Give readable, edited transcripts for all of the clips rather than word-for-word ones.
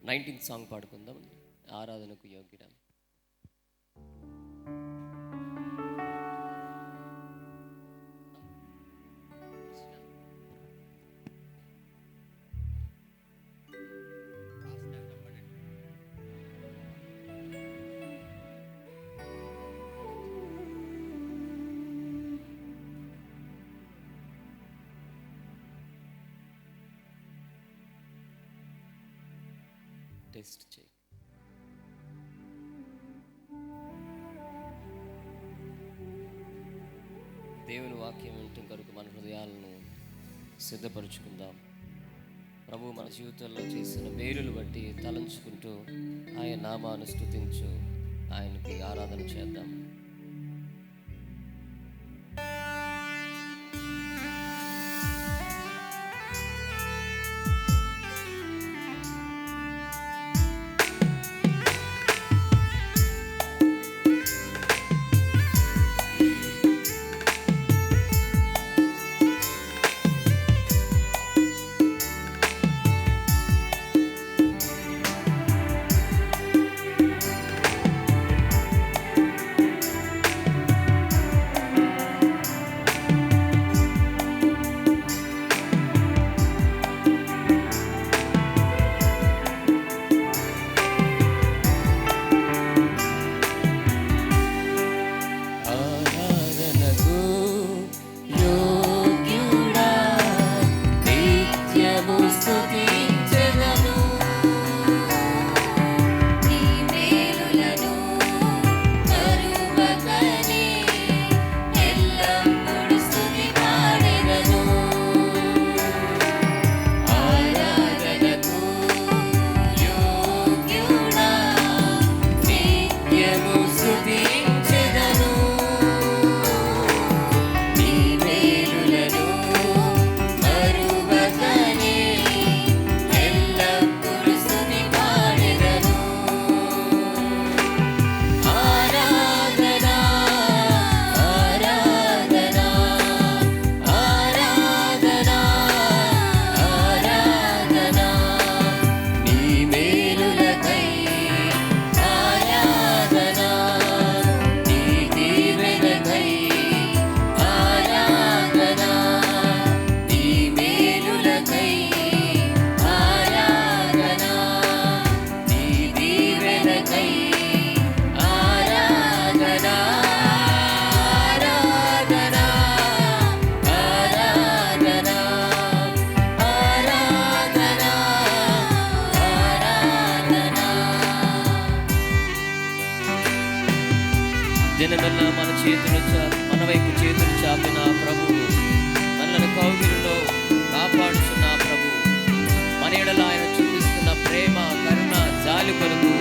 19th song పాడుకుందాం. ఆరాధనకు యోగ్యుడా. Test చేయి. దేవుని వాక్యం వినటం కొరకు మన హృదయాలను సిద్ధపరుచుకుందాం. ప్రభు మన జీవితంలో చేసిన మేలులు బట్టి తలంచుకుంటూ ఆయన నామాన్ని స్తుతించు, ఆయనకి ఆరాధన చేద్దాం. దినమెల్లా మన వైపు చేతులు చాపిన ప్రభువు, మనల్ని కౌగిలిలో కాపాడుచున్న ప్రభువు, మన ఎడల ఆయన చూపిస్తున్న ప్రేమ, కరుణ, జాలి కొరకు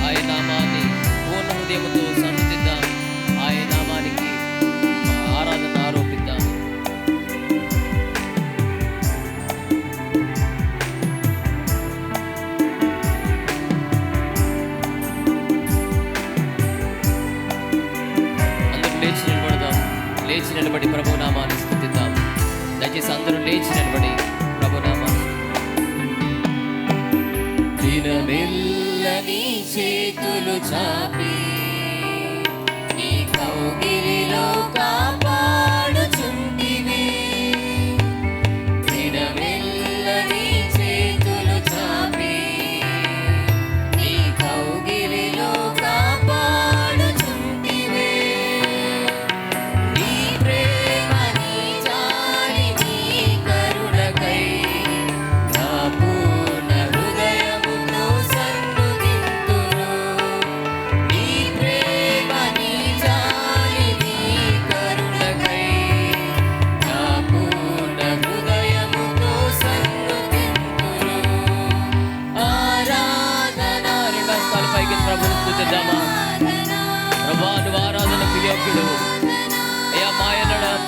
ఆయన నామాన్ని పూర్ణ హృదయంతో సన్నుతిద్దాం. ఆయన నామానికి ఆరాధన ఆరోపిద్దాం. లేచి నిలబడి ప్రభు నామాన్ని స్తుతిద్దాం. దయచేసి అందరూ లేచి నిలబడి ప్రభు నామాన్ని. దినమెల్ల నీ చేతులు చాపి నీ కౌగిలిలో కాపాడుచుంటివే. దినమెల్ల నీ చేతులు చాపి నీ కౌగిలిలో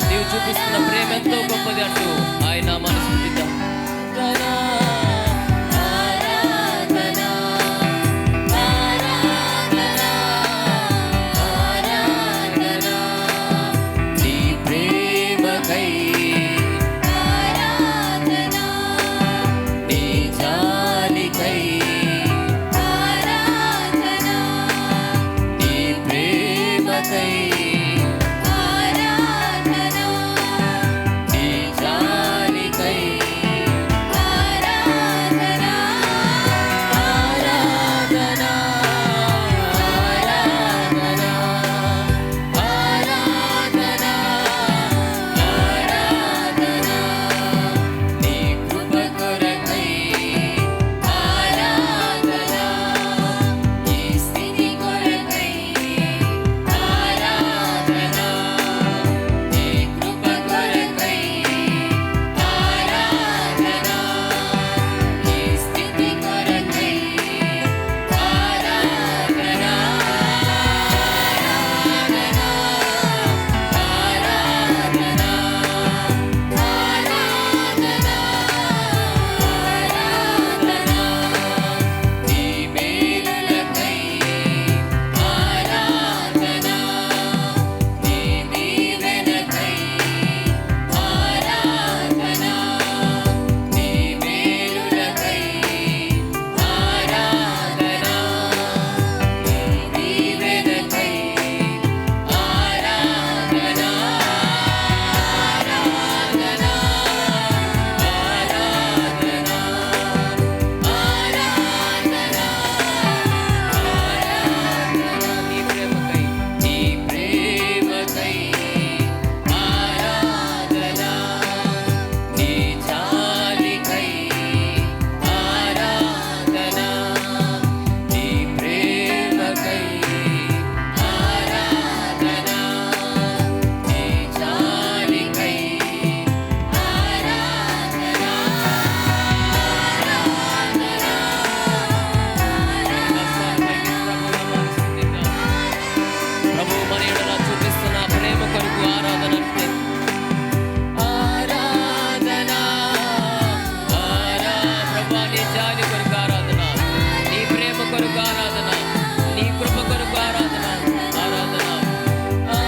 నీవు చూపిస్తున్న ప్రేమ ఎంతో గొప్పది అంటూ ఆయన మనసు